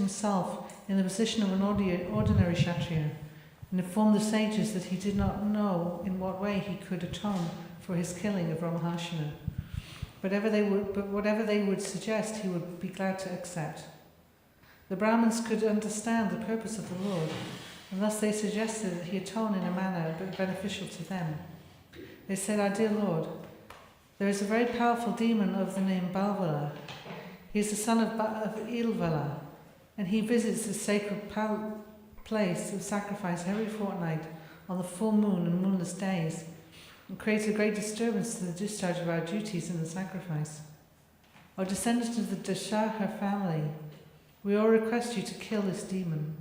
himself in the position of an ordinary Kshatriya and informed the sages that he did not know in what way he could atone for his killing of Ramahashana. But whatever they would suggest, he would be glad to accept. The Brahmins could understand the purpose of the Lord, and thus they suggested that he atone in a manner beneficial to them. They said, "Our dear Lord, there is a very powerful demon of the name Balvala. He is the son of Ilvala, and he visits the sacred place of sacrifice every fortnight on the full moon and moonless days, and creates a great disturbance to the discharge of our duties in the sacrifice. O descendant of the Dasharath family, we all request you to kill this demon.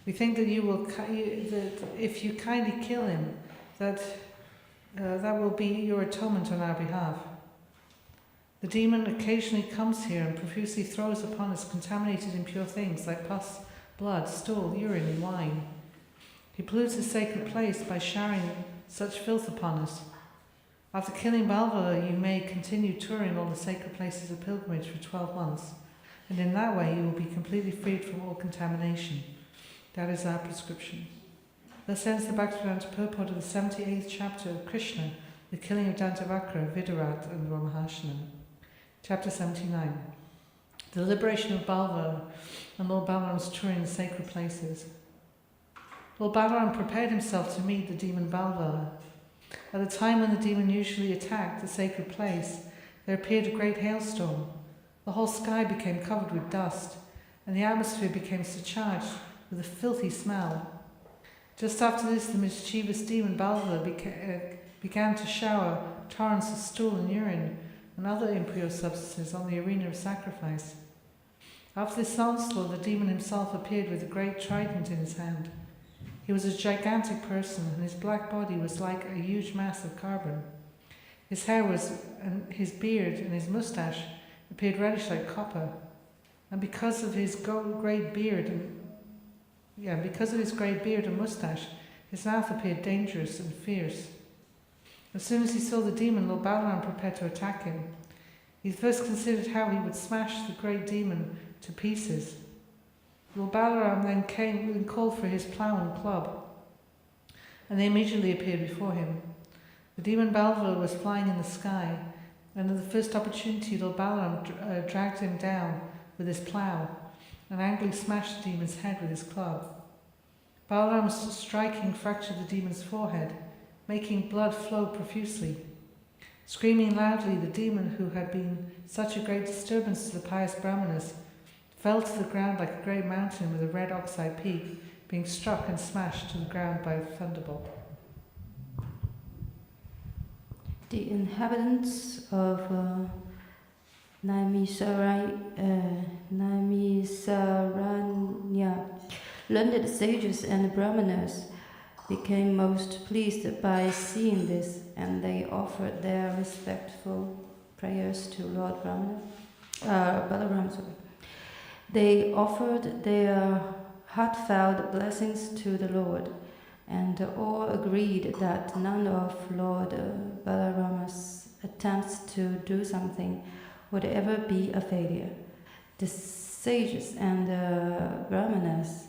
We think that that if you kindly kill him, that will be your atonement on our behalf. The demon occasionally comes here and profusely throws upon us contaminated impure things like pus, blood, stool, urine, and wine. He pollutes the sacred place by showering such filth upon us. After killing Balvala, you may continue touring all the sacred places of pilgrimage for 12 months, and in that way you will be completely freed from all contamination. That is our prescription." Thus ends the Bhaktivedanta purport of the 78th chapter of Krishna, the killing of Dantavakra, Vidurat, and Ramahashana. Chapter 79. The liberation of Balvala and Lord Balaram's touring the sacred places. Lord Balaram prepared himself to meet the demon Balvala. At the time when the demon usually attacked the sacred place, there appeared a great hailstorm. The whole sky became covered with dust, and the atmosphere became surcharged with a filthy smell. Just after this, the mischievous demon Balvala began to shower torrents of stool and urine and other impure substances on the arena of sacrifice. After this onslaught, the demon himself appeared with a great trident in his hand. He was a gigantic person, and his black body was like a huge mass of carbon. His hair and his beard and his moustache appeared reddish like copper, and because of his great beard and moustache, his mouth appeared dangerous and fierce. As soon as he saw the demon, Lord Balaram prepared to attack him. He first considered how he would smash the great demon to pieces. Lord Balaram then came and called for his plough and club, and they immediately appeared before him. The demon Balvala was flying in the sky, and at the first opportunity Lord Balaram dragged him down with his plough and angrily smashed the demon's head with his club. Balaram's striking fractured the demon's forehead, making blood flow profusely. Screaming loudly, the demon, who had been such a great disturbance to the pious Brahmanas, fell to the ground like a great mountain with a red oxide peak, being struck and smashed to the ground by a thunderbolt. The inhabitants of Naimisaranya, learned sages and Brahmanas, became most pleased by seeing this, and they offered their respectful prayers to Lord Balaram. They offered their heartfelt blessings to the Lord, and all agreed that none of Lord Balaram's attempts to do something would ever be a failure. The sages and Brahmanas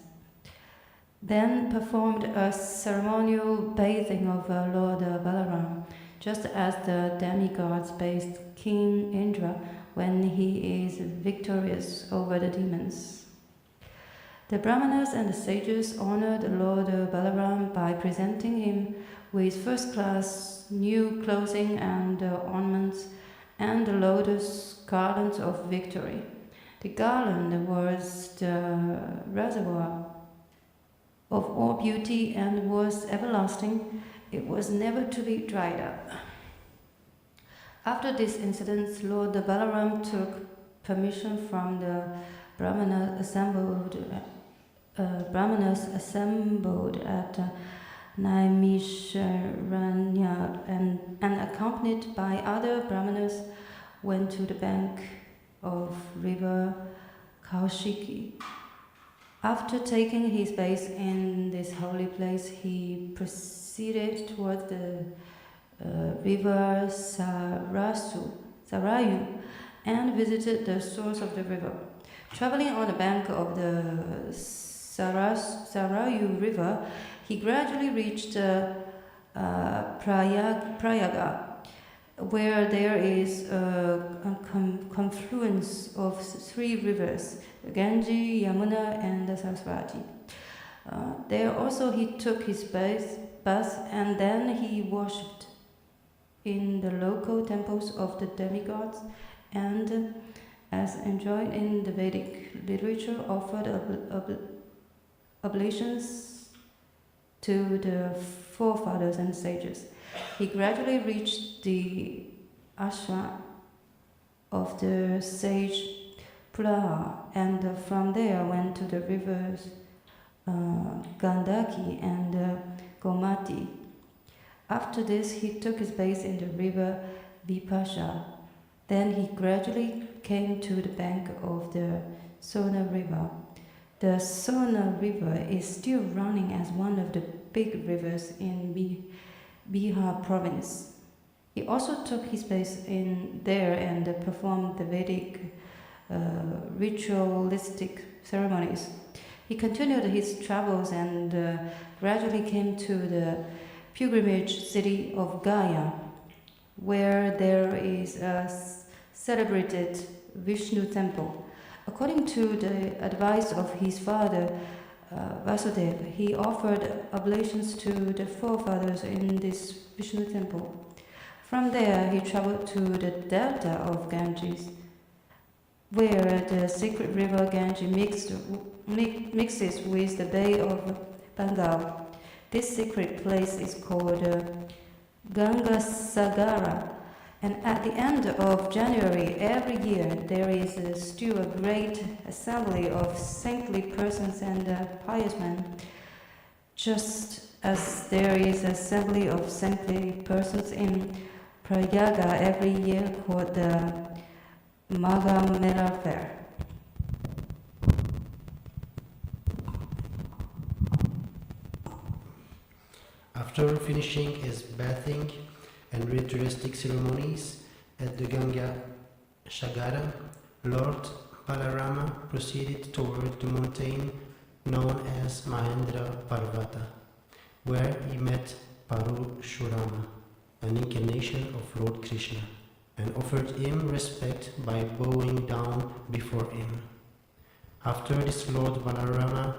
then performed a ceremonial bathing of Lord Balaram, just as the demigods bathed King Indra when he is victorious over the demons. The Brahmanas and the sages honored Lord Balaram by presenting him with first-class new clothing and ornaments and the lotus garlands of victory. The garland was the reservoir of all beauty and was everlasting. It was never to be dried up. After this incident, Lord Balaram took permission from the Brahmanas assembled at Naimisharanya and accompanied by other Brahmanas went to the bank of river Kaushiki. After taking his base in this holy place, he proceeded toward the river Sarayu and visited the source of the river. Traveling on the bank of the Sarayu River, he gradually reached Prayaga, where there is a confluence of three rivers, Ganges, Yamuna, and Saraswati. There also he took his bath and then he worshipped in the local temples of the demigods and, as enjoined in the Vedic literature, offered oblations to the forefathers and sages. He gradually reached the ashram of the sage Pulaha and from there went to the rivers Gandaki and Gomati. After this, he took his base in the river Vipasha. Then he gradually came to the bank of the Sona River. The Sona River is still running as one of the big rivers in Bihar province. He also took his base in there and performed the Vedic ritualistic ceremonies. He continued his travels and gradually came to the pilgrimage city of Gaya, where there is a celebrated Vishnu temple. According to the advice of his father Vasudeva, he offered oblations to the forefathers in this Vishnu temple. From there, he traveled to the delta of Ganges, where the sacred river Ganges mixes with the Bay of Bengal. This sacred place is called Ganga Sagara, and at the end of January every year there is still a great assembly of saintly persons and pious men, just as there is an assembly of saintly persons in Prayaga every year called the Magha Mela Fair. After finishing his bathing and ritualistic ceremonies at the Ganga Shagara, Lord Balarama proceeded toward the mountain known as Mahendra Parvata, where he met Parashurama, an incarnation of Lord Krishna, and offered him respect by bowing down before him. After this, Lord Balarama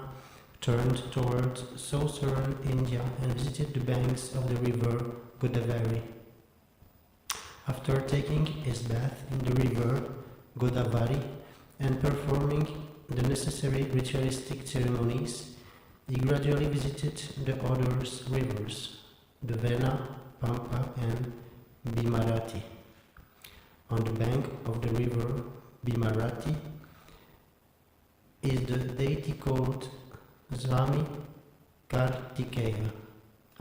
turned toward southern India and visited the banks of the river Godavari. After taking his bath in the river Godavari and performing the necessary ritualistic ceremonies, he gradually visited the other rivers, the Vena, Pampa and Bimarati. On the bank of the river Bimarati is the deity called Swami Kartikeya.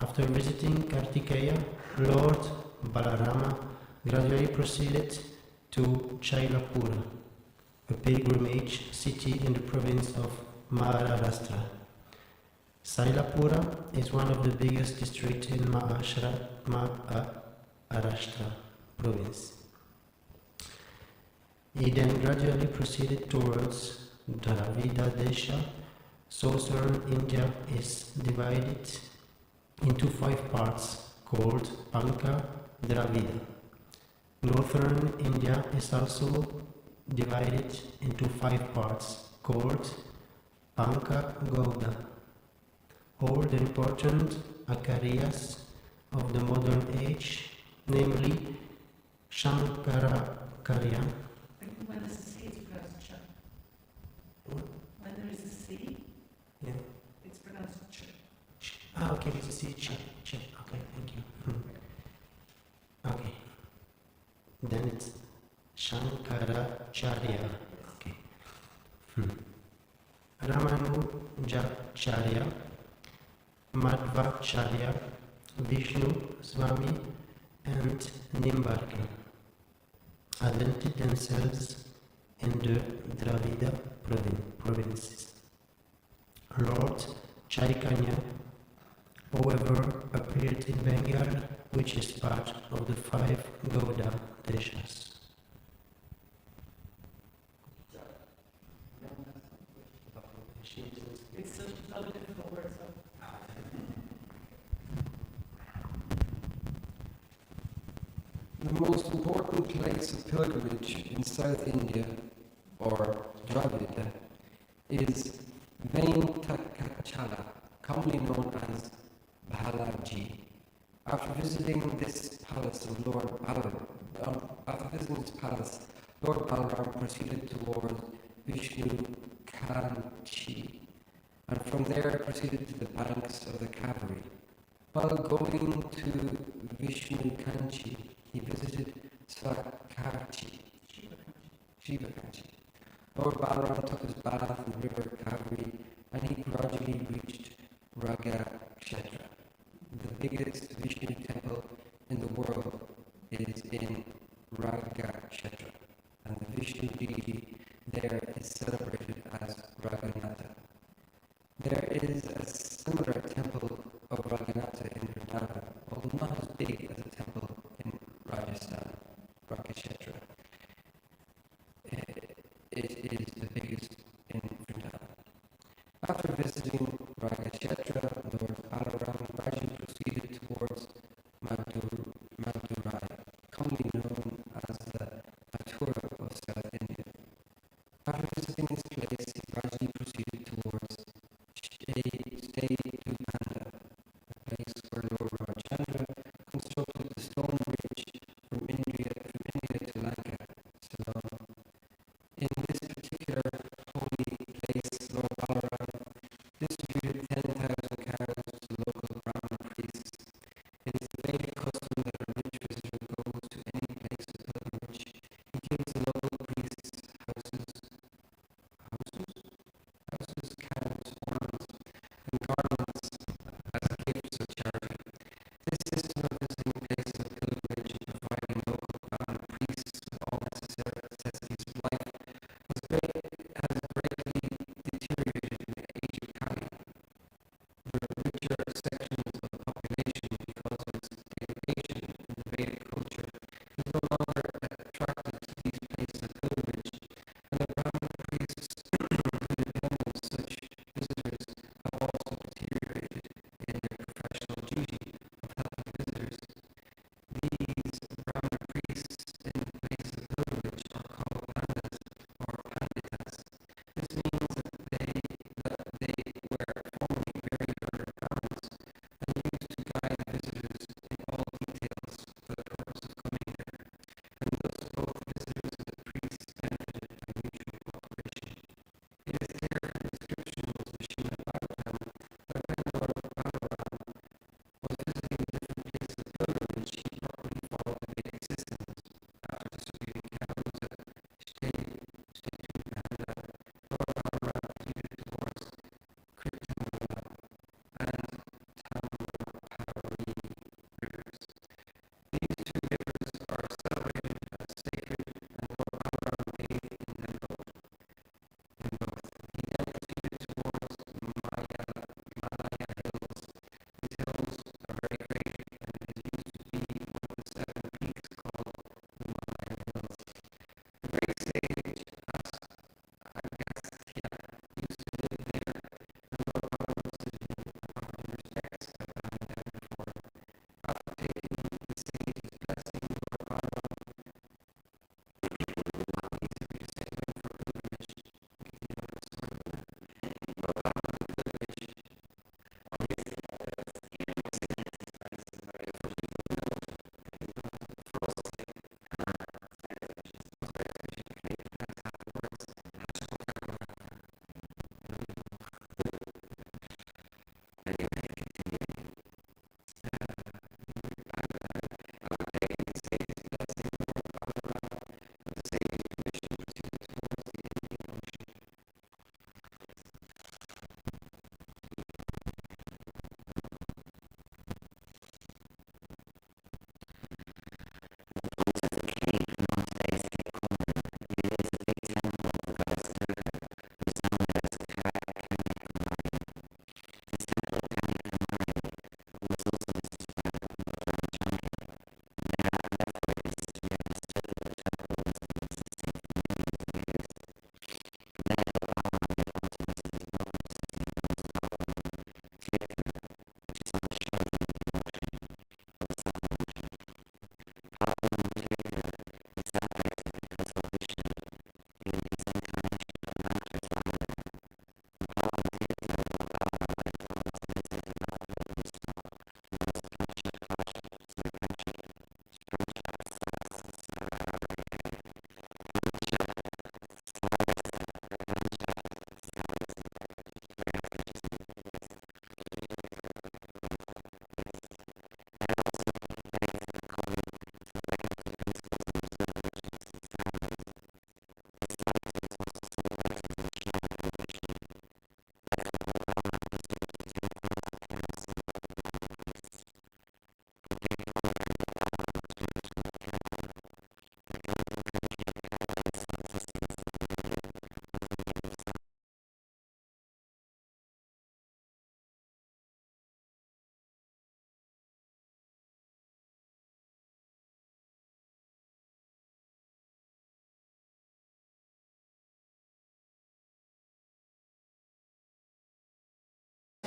After visiting Kartikeya, Lord Balarama gradually proceeded to Chailapura, a pilgrimage city in the province of Maharashtra. Sailapura is one of the biggest districts in Maharashtra province. He then gradually proceeded towards Radhadesh. Southern India is divided into 5 parts called Panka Dravida. Northern India is also divided into 5 parts called Panka Gauda. All the important Acharyas of the modern age, namely Shankaracharya. When there's a C, it's pronounced ch. What? When there is a C, Yeah. it's pronounced ch. Okay, it's a C. Okay, thank you. Okay. Then it's Shankaracharya. Okay. Ramanujacharya, Madhvacharya, Vishnu Swami, and Nimbarka advented themselves in the Dravida provinces. Lord Chaitanya, however, appeared in Bengal, which is part of the 5 Gauda Deshas. It's not a difficult word, so. The most important place of pilgrimage in South India, or Dravida, is Ventakachala, commonly known as Balaji. After visiting this palace, Lord Balaram proceeded towards Vishnu Kanchi, and from there proceeded to the banks of the Kaveri. While going to Vishnu Kanchi, he visited Svakarchi, Shiva Kanchi. Lord Balaram took his bath in the river Kaveri, and he gradually reached Ragakshetra. The biggest Vishnu temple in the world is in Ragakshetra, and the Vishnu deity there is celebrated as Raghunatha. There is a similar temple of Raghunatha in Vrindavan, although not as big as a temple in Rajasthan, Ragakshetra. It is the biggest in Vrindavan. After visiting Ragakshetra, Lord Balaram gradually proceeded towards Madurai, commonly known as the Mathura of South India. After visiting this place, he gradually proceeded towards Stadupanda, a place where Lord Ramachandra constructed the stone bridge from India to Lanka, Ceylon. In this particular holy place, Lord Balaram distributed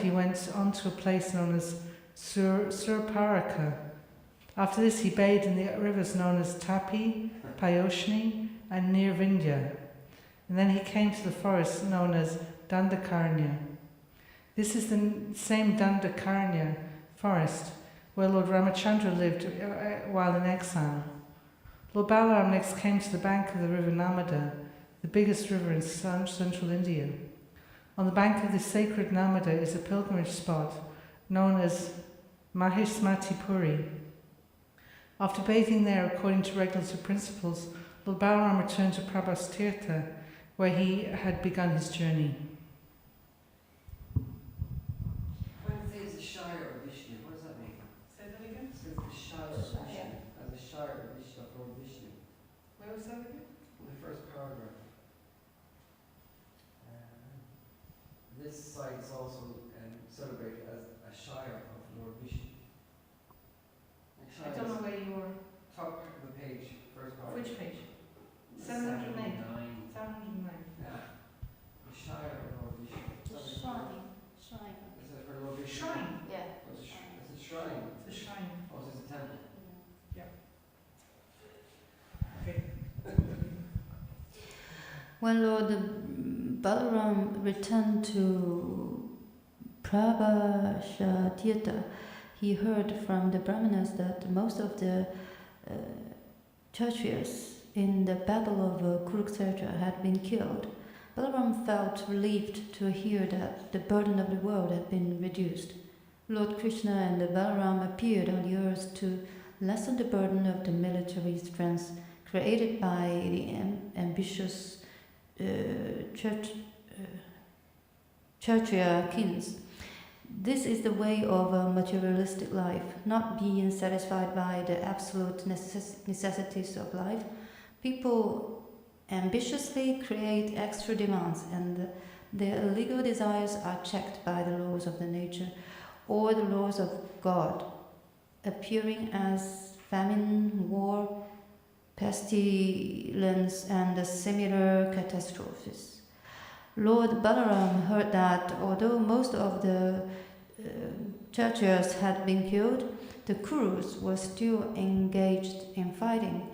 he went on to a place known as Surparaka. After this, he bathed in the rivers known as Tapi, Payoshni, and Nirvindya. And then he came to the forest known as Dandakaranya. This is the same Dandakaranya forest where Lord Ramachandra lived while in exile. Lord Balaram next came to the bank of the river Narmada, the biggest river in central India. On the bank of this sacred Narmada is a pilgrimage spot known as Mahismati Puri. After bathing there according to regulative principles, Lord Balaram returned to Prabhas Tirtha, where he had begun his journey. When it says the Shire of Vishnu, what does that mean? Say that again? It says the Shire of Vishnu, as the Shire of Vishnu, of Lord Vishnu. Where was that again? In the first paragraph. This site is also celebrated as a Shire of Lord Vishnu. I don't know where you were. Top of the page, first paragraph. Which page? 708. 709. 709. Yeah. The Shire of Lord Vishnu. Shrine. Is that for Lord Vishnu? Shrine. Yeah. Oh, it's a shrine. It's a shrine. Oh, so it's a temple. Okay. When Lord Balaram returned to Prabhashatirtha, he heard from the Brahmanas that most of the Kshatriyas in the battle of Kurukshetra had been killed. Balaram felt relieved to hear that the burden of the world had been reduced. Lord Krishna and Balaram appeared on the earth to lessen the burden of the military strength created by the ambitious Kshatriya kings. This is the way of a materialistic life, not being satisfied by the absolute necessities of life. People ambitiously create extra demands, and their illegal desires are checked by the laws of the nature or the laws of God, appearing as famine, war, pestilence, and similar catastrophes. Lord Balaram heard that although most of the Kshatriyas had been killed, the Kurus were still engaged in fighting.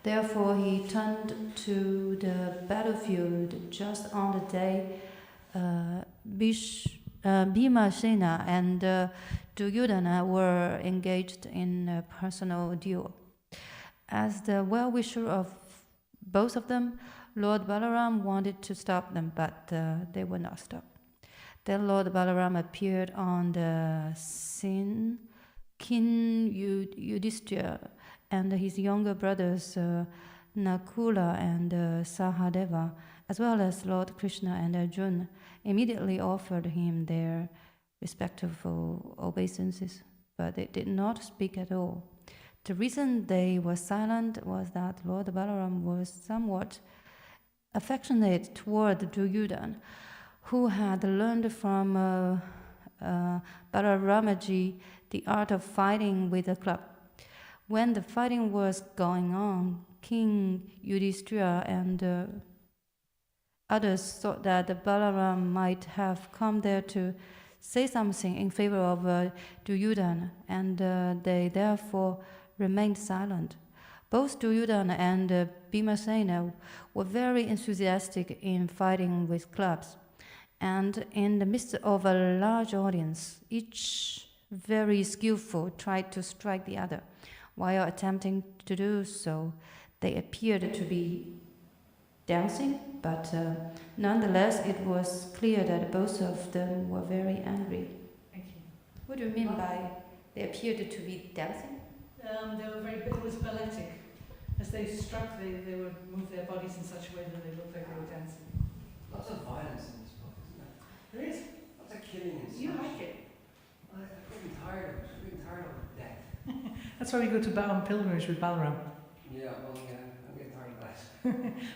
Therefore, he turned to the battlefield just on the day Bhimasena and Duryodhana were engaged in a personal duel. As the well-wisher of both of them, Lord Balaram wanted to stop them, but they would not stop. Then Lord Balaram appeared on the scene. King Yudhishthira and his younger brothers Nakula and Sahadeva, as well as Lord Krishna and Arjuna, immediately offered him their respectful obeisances, but they did not speak at all. The reason they were silent was that Lord Balaram was somewhat affectionate toward Duryodhana, who had learned from Balaramaji the art of fighting with a club. When the fighting was going on, King Yudhishthira and others thought that Balaram might have come there to say something in favor of Duryodhana, and they therefore remained silent. Both Duryodhana and Bhimasena were very enthusiastic in fighting with clubs, and in the midst of a large audience, each very skillful tried to strike the other. While attempting to do so, they appeared to be dancing, but nonetheless it was clear that both of them were very angry. Thank you. What do you mean by they appeared to be dancing? They were very, it was balletic. As they struck, they would move their bodies in such a way that they looked like they were dancing. Lots of violence in this book, isn't there? There is. Lots of killing and You such. like it. I'm getting tired of it. I'm getting tired of death. That's why we go to pilgrimage with Balaram. Yeah, well, yeah, I'm getting tired of that.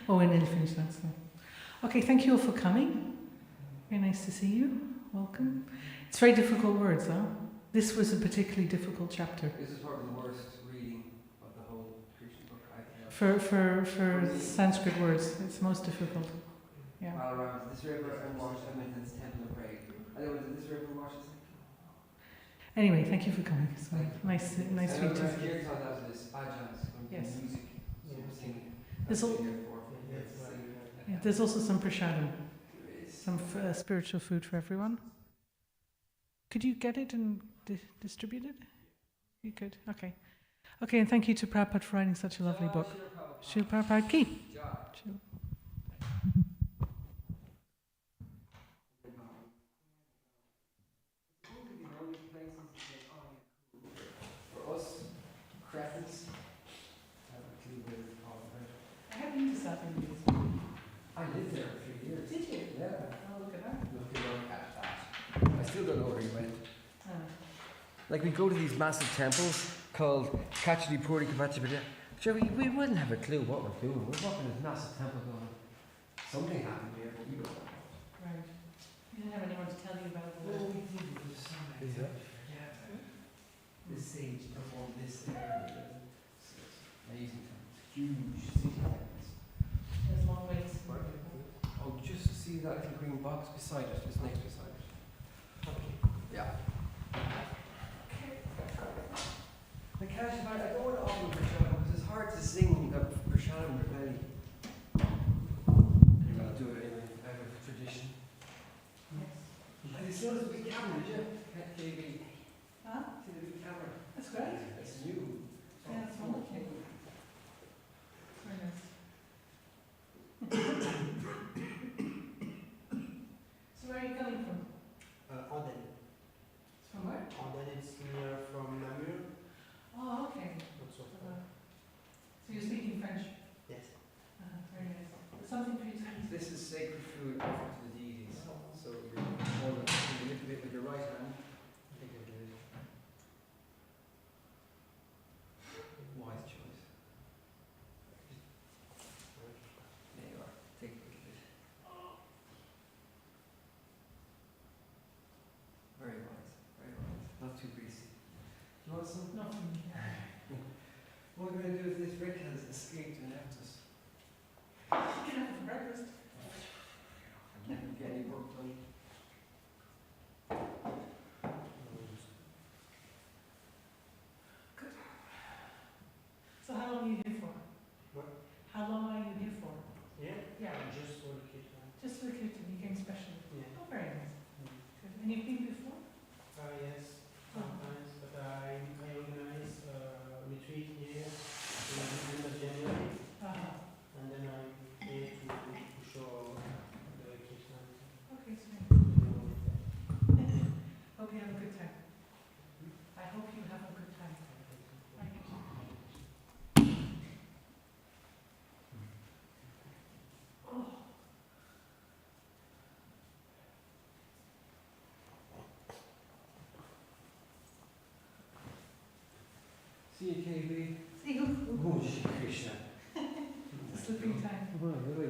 Oh, we're nearly finished that, so. Okay, thank you all for coming. Very nice to see you. Welcome. It's very difficult words, though. This was a particularly difficult chapter. This is probably the worst reading of the whole Krishna book I've For Sanskrit words, it's most difficult. Yeah. Balaram, this river and wash Edmonton's temple of praise. I know, this river washes Anyway, thank you for coming. So nice to meet you. Here thought that was bajans from Yes. music. So Yeah. singing. There's, That's al- what you're for. yeah, there's also some prasadam, There is. some spiritual food for everyone. Could you get it and distribute it? You could. Okay. Okay, and thank you to Prabhupada for writing such a lovely book. Shil Prabhupada Ki. Shil. For us, cretins, have a clue where it's called. I have been to South India. I lived there for 3 years. Did you? Yeah. Oh, look at that. Look, you don't catch that. I still don't know where he went. Like we go to these massive temples called Kachadi Puri Kapachipata. Sure, we wouldn't have a clue what we're doing. We're walking this massive temple going, something happened here, but we don't know. Right. You didn't have anyone to tell you about it. Oh, we did. It was so Is that? Yeah. The sage performed this there. It's amazing. Huge city temples. There's long waits. Oh, just see that little green box beside it, just next beside it. Okay. Yeah. Like, I don't want to offer prashadam because it's hard to sing when you've got prashadam in your belly. You're going to do it anyway, out of tradition. Yes. And you saw this big camera, did you? KB. Huh? See the big camera? That's great. It's new. Yeah, it's wonderful. Very nice. So where are you coming from? Anden. It's from where? Anden is near from Namur. Oh, okay. Not so So, far. so you're speaking French? Yes. Very nice. Something for you to eat. This is sacred food offered to the deities. So you're holding it a little bit with your right hand. I think I did it. Wise choice. There you are. Take a little bit. Very wise. Very wise. Not too greasy. Do you want some? Not from me. What we're going to do is this Rick has escaped and left us. You can have it for breakfast. I can't get any work done. So how long are you here for? What? How long are you here for? Yeah? Yeah. Just for the kids. Just for the kirtan, you came specially. Yeah. Oh, very nice. Good. And you've been before? Yes, sometimes, but I organize a retreat here in the beginning of January, Uh-huh. and then I'm here to show the Krishna. Okay, so hope you have a good time. I hope you have a good time. Thank you. Oh. See you, KB. See you. Oh, Krishna. Sleeping time. Oh, really?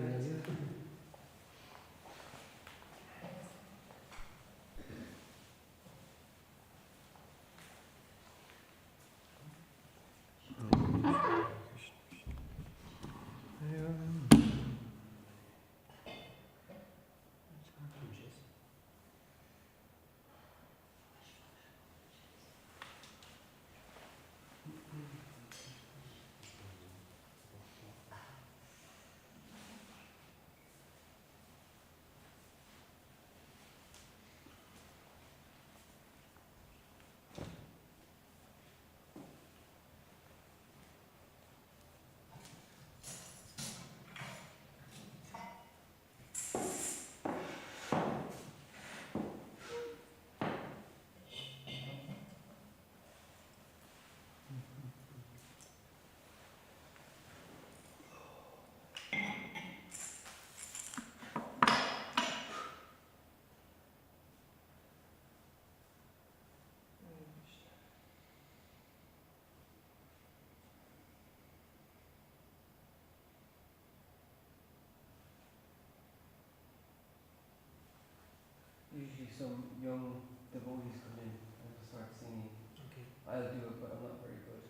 Usually some young devotees come in and start singing. Okay. I'll do it, but I'm not very good.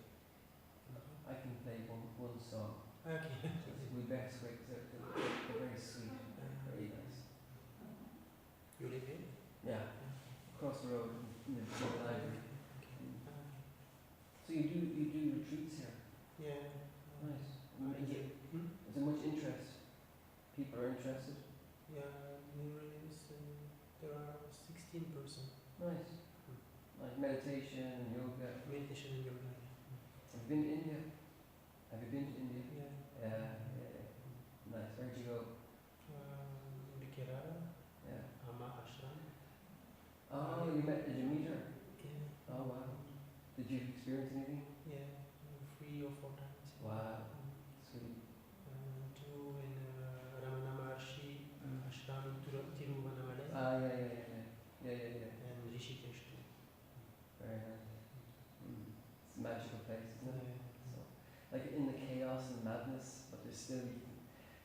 I can play one song. Okay. We best wait, they're very sweet, very nice. You live here? Yeah, across the road in the library. you do retreats here. Yeah. Nice. Is there much interest? People are interested. Yeah, there are 16 persons. Nice. Like meditation and yoga. Meditation and yoga. Have you been to India? Have you been to India? Yeah. Yeah. Nice. Where'd you go? Kerala, Yeah. Amma Ashram. Oh, did you meet her? Yeah. Oh wow. Did you experience anything? Yeah, 3 or 4 times. Wow. Sweet. 2 in Ramana Maharshi Ashram in Tiruvannamalai. Yeah. And Rishikesh too. Very nice. It's a magical place, isn't it? Yeah. So, like in the chaos and madness, but there's still,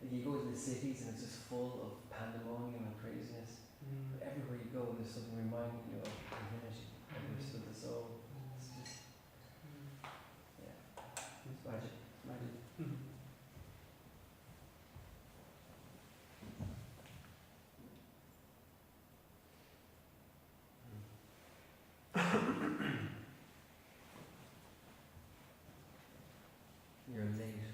like you go to the cities and it's just full of pandemonium and craziness. But everywhere you go, there's something reminding you of divinity. And there's still the soul. It's just, yeah, it's magic. It's magic. You're late.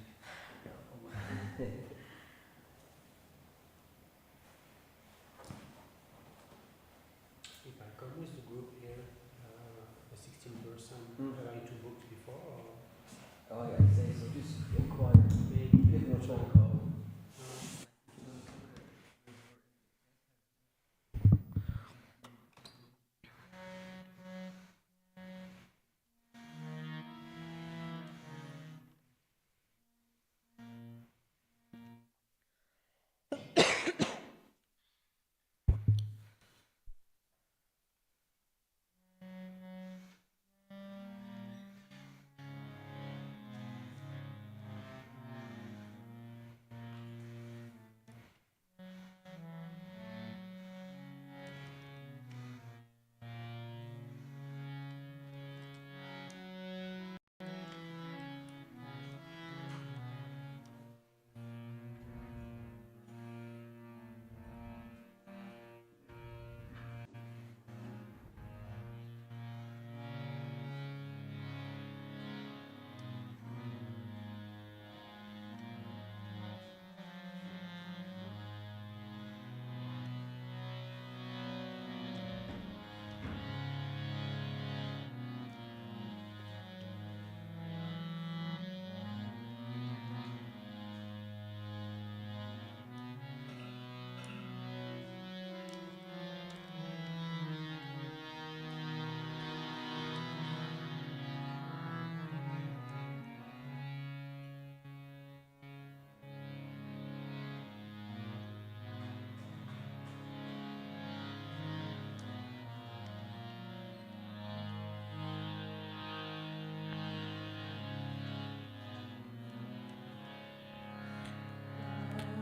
If I come with the group here, a 16 person, are you two booked before? Or Oh yeah, I'd say so. Just inquire. maybe Give them a phone call.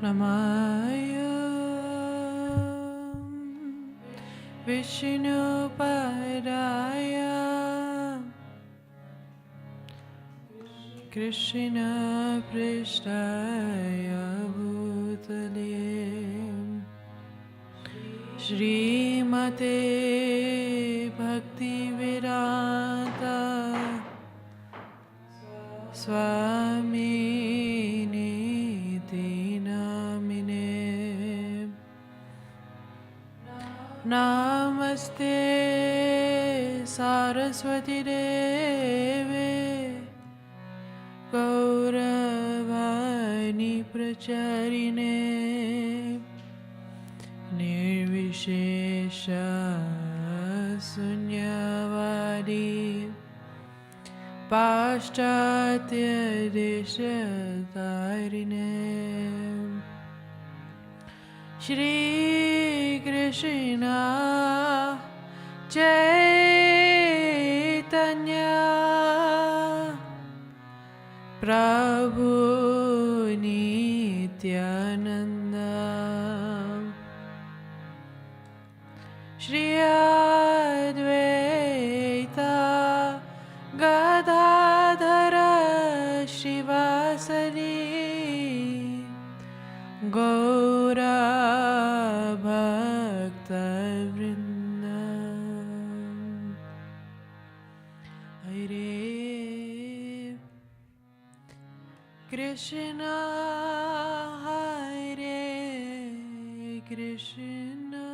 Namaya Vishnu Padaya Krishna Prishtaya Bhutale Shrimate Bhakti Vedanta Swami Niti Namine Namaste Saraswati Deve Gauravani Pracharine Nirvishesha Sunyavadi Paschatya Deshatarine Shri Krishna Chaitanya Prabhu Nityananda Shri Advaita Gadadhara Shivasari Gaura Bhakta Vrinda Hare Krishna Hare Krishna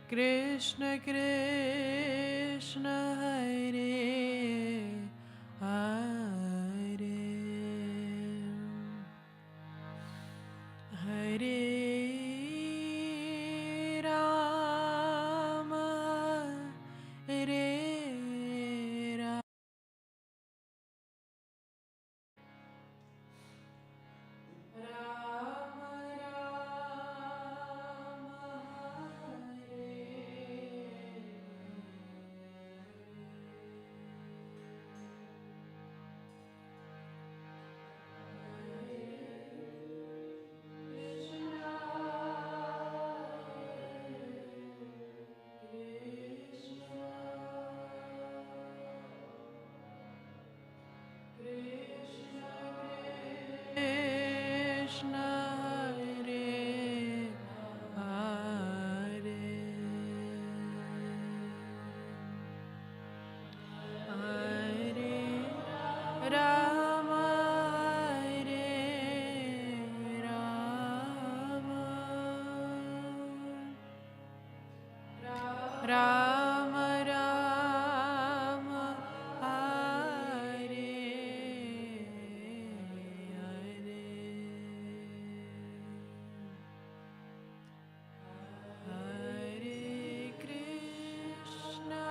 Krishna Krishna Hare Hare Hare Rama Hare Rama Rama Rama Krishna Hare Hare Hare Rama Hare Rama Rama Rama Hare Hare Hare Krishna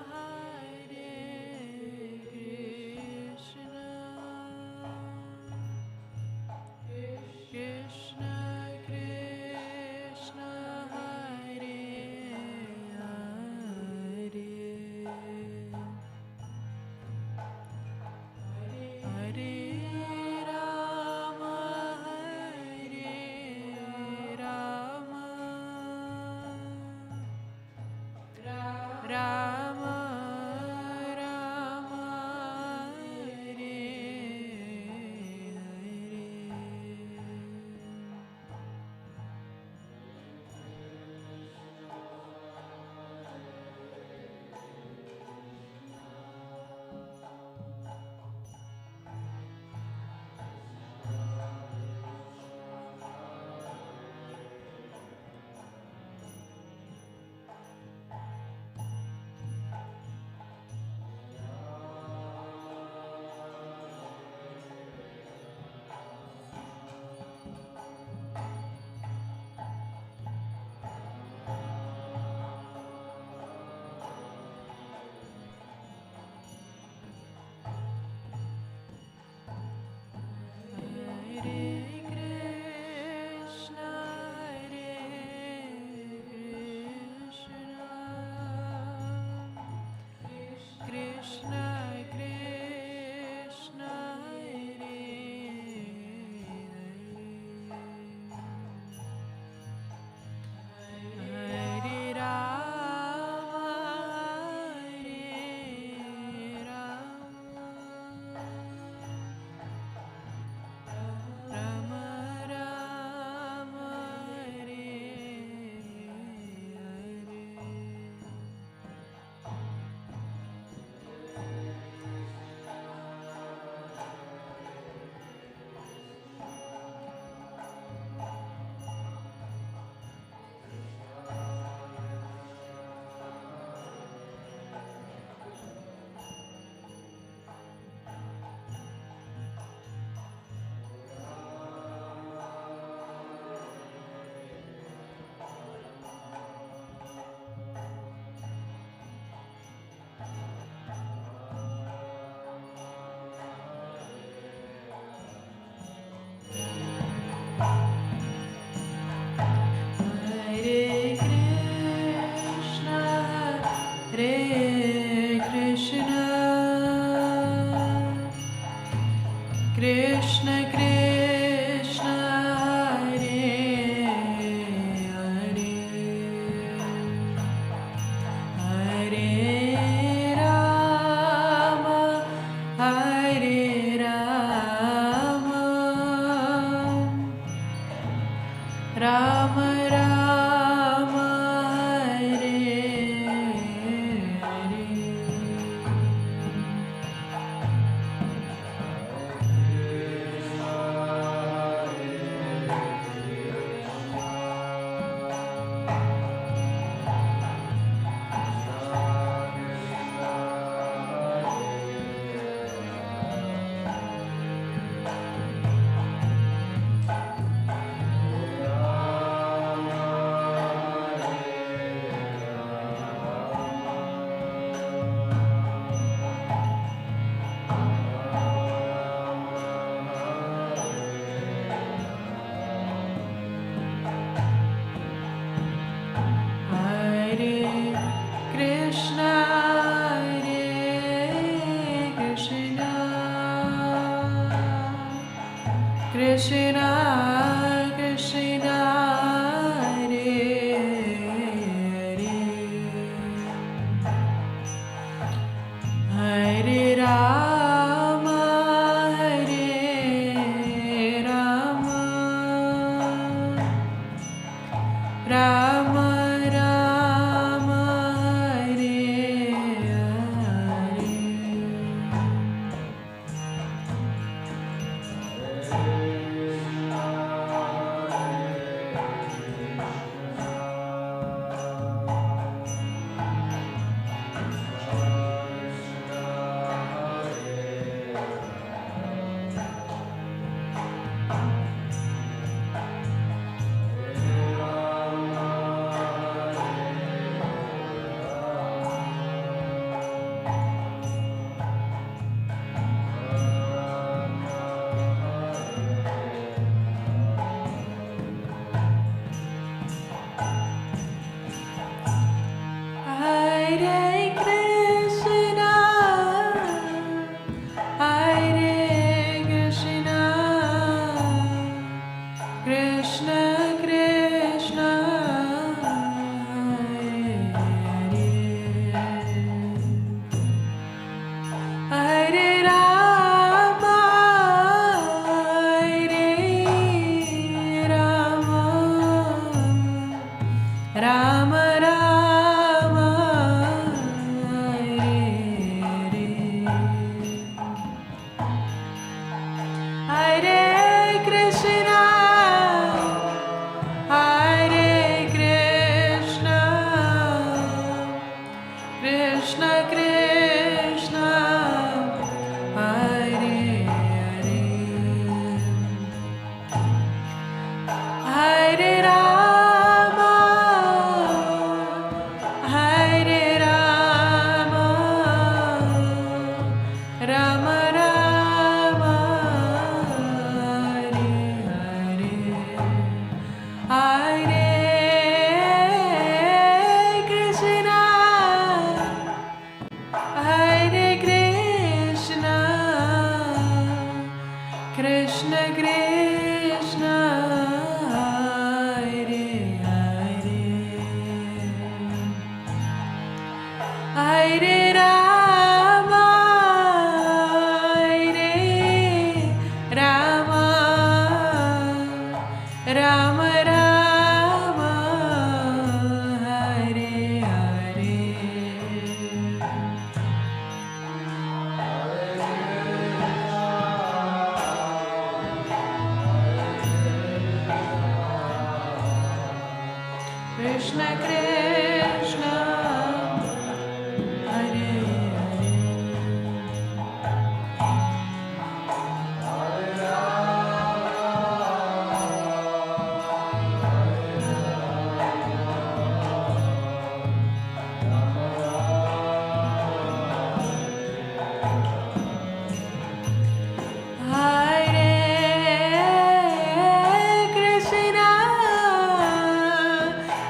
Hare Krishna Krishna Krishna Hare Hare Hare Rama Hare Rama Rama Rama Hare Hare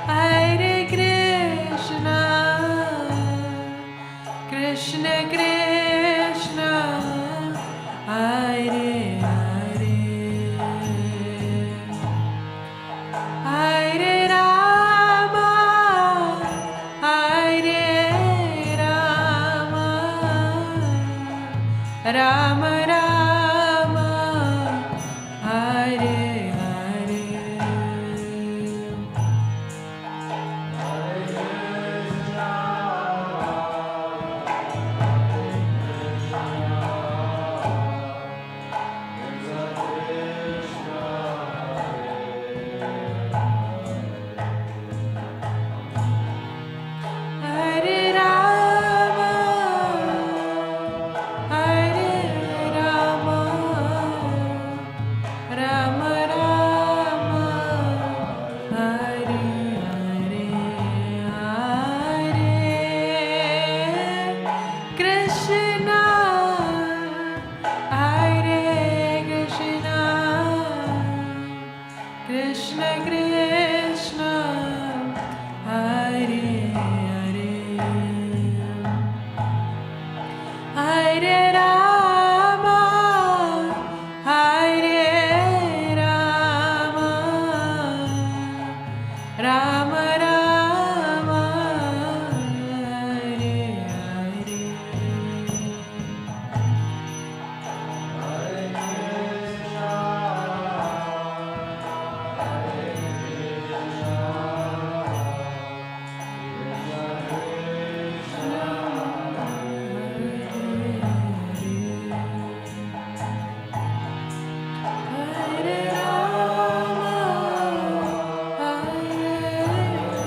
Hare Rama Rama, Hare Hare. Hare Rama, Hare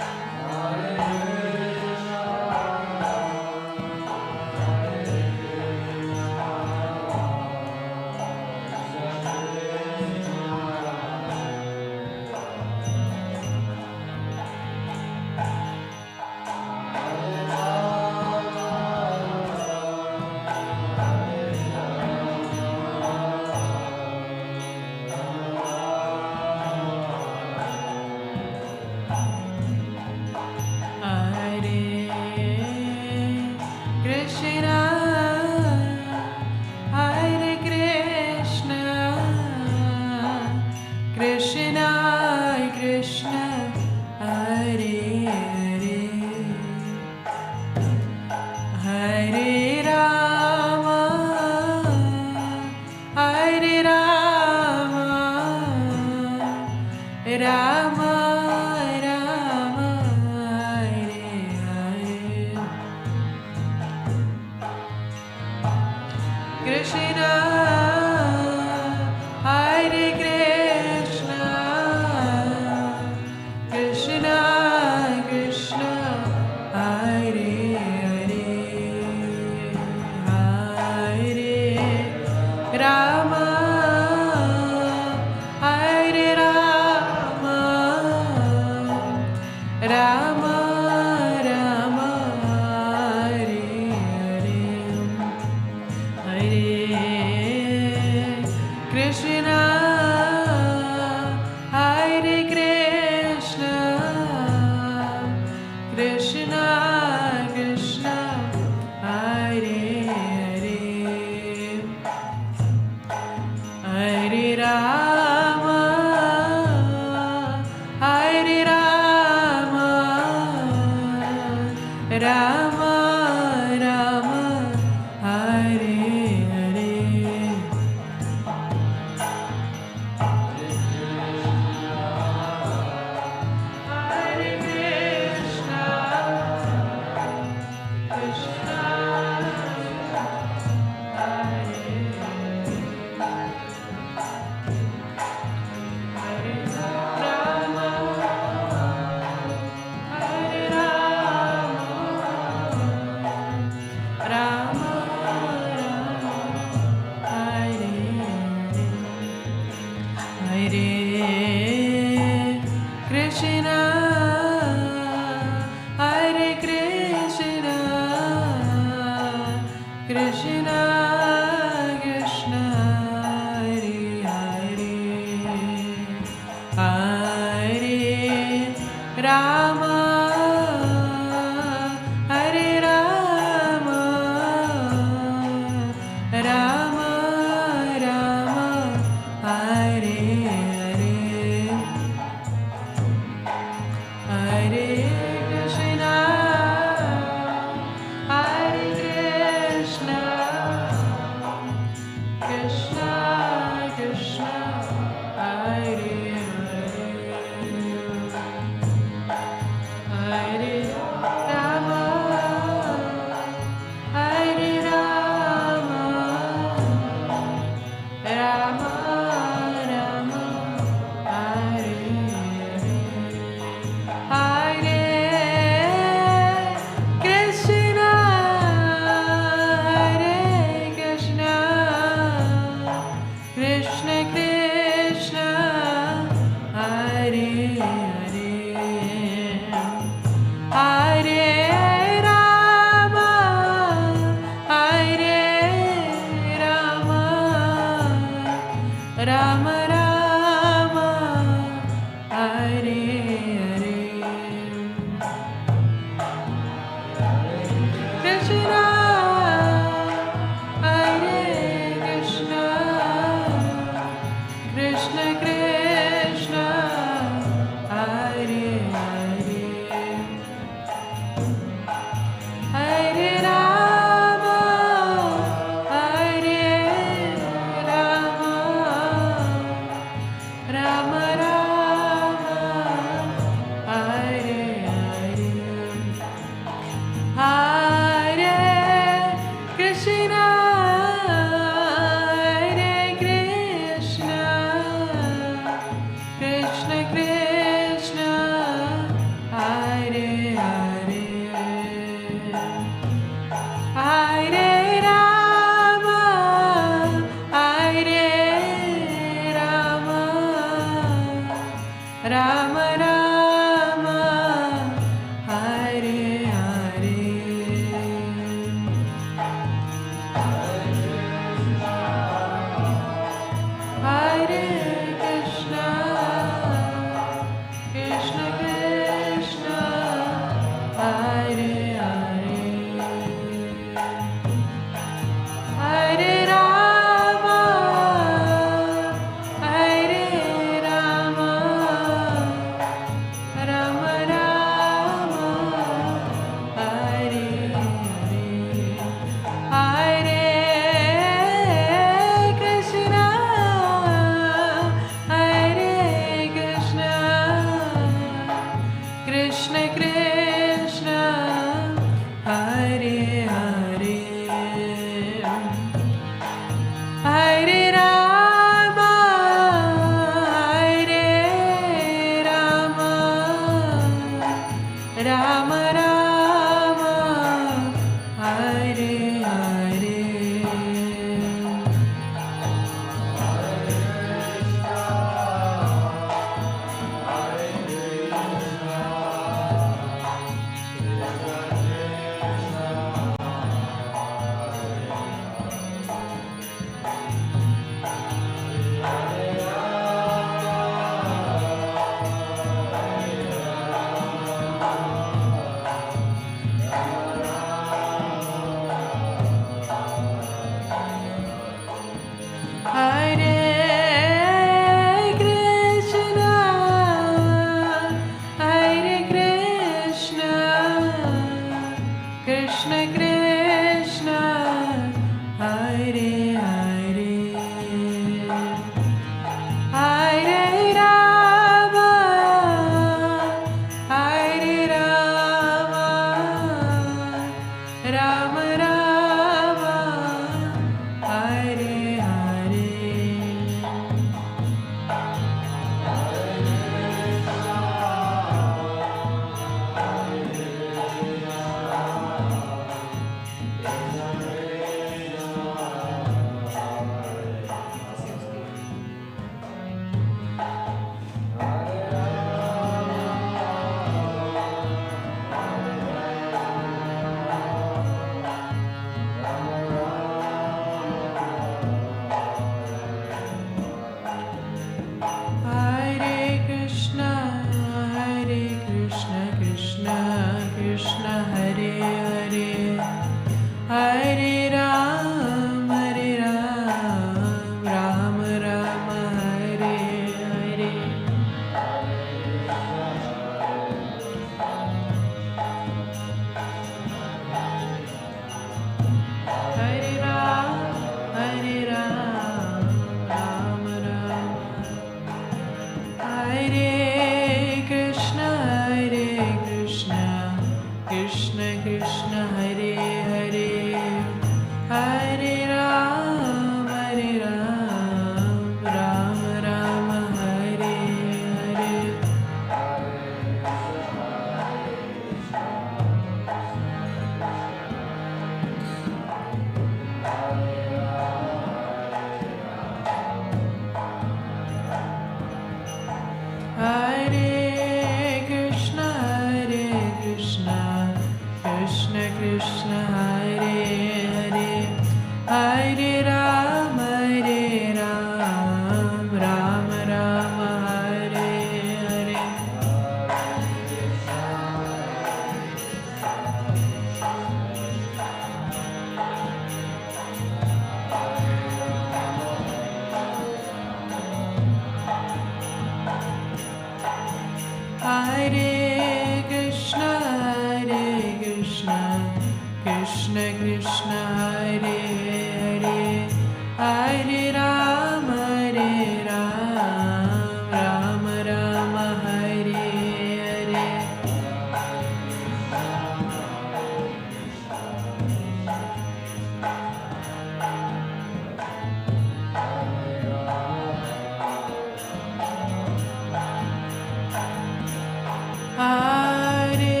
Hare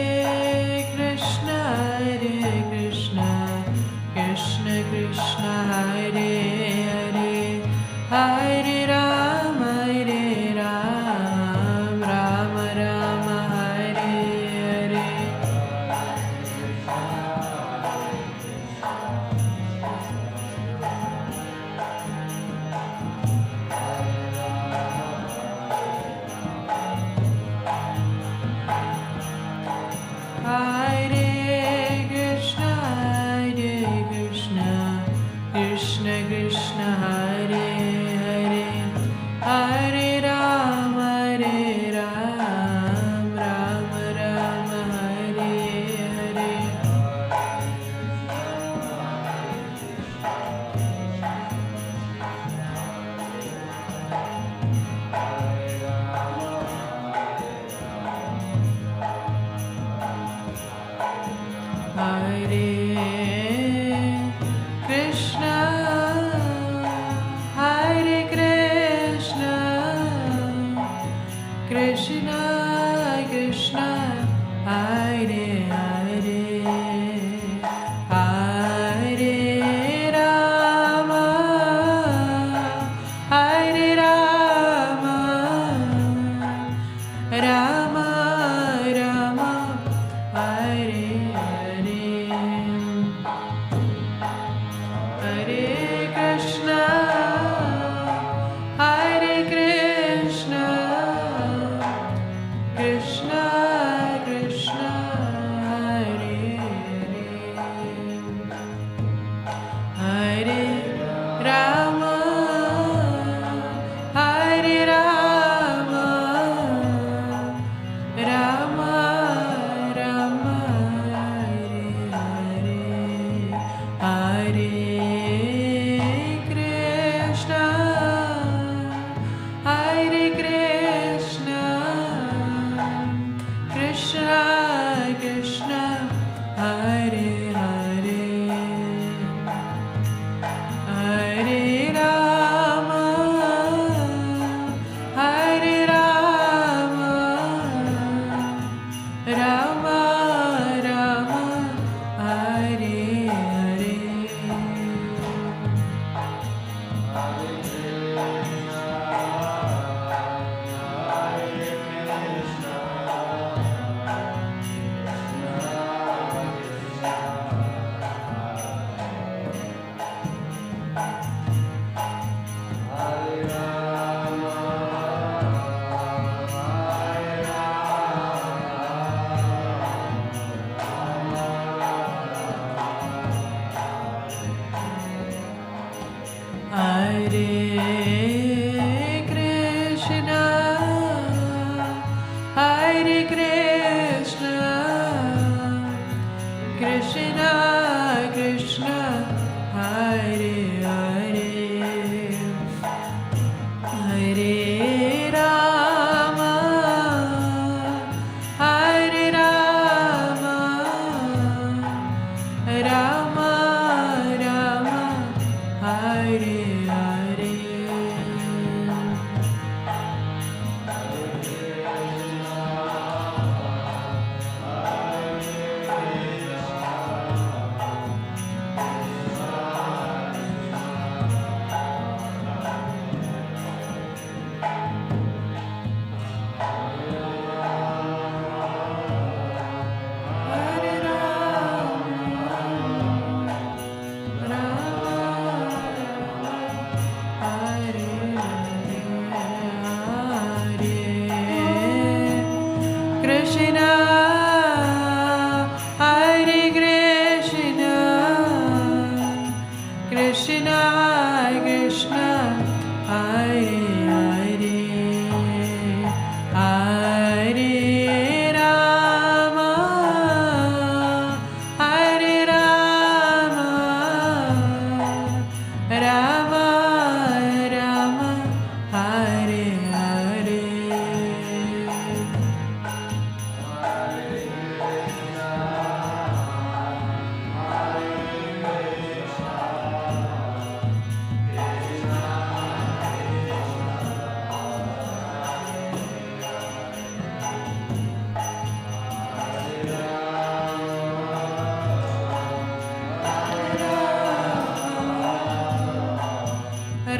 Hare Krishna, Krishna Krishna, Hare Hare, Hare Rama, Rama Rama, Hare Hare. Hare Krishna, Hare Krishna, Krishna Krishna, Hare Hare, Hare Rama, Hare Rama, Rama Rama, Hare Hare. Hare Krishna, Hare Krishna, Krishna Krishna, Hare Hare, Hare Rama, Hare Rama, Rama Rama, Hare Hare, Hare Krishna, Hare Krishna, Krishna Krishna, Hare Hare, Hare Rama, Hare Rama, Rama Rama, Hare Hare. Hare Krishna, Hare Krishna, Krishna Krishna, Hare Hare, Hare Rama, Hare Rama, Rama Rama, Hare Hare. Hare Rama, Krishna, Hare Krishna, Krishna Krishna, Hare Hare, Hare Rama, Hare Rama, Rama Rama, Hare Hare.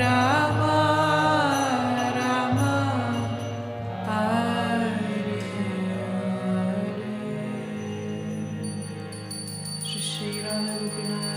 Rama Rama, Hare Hare. Shri Radha Gopinath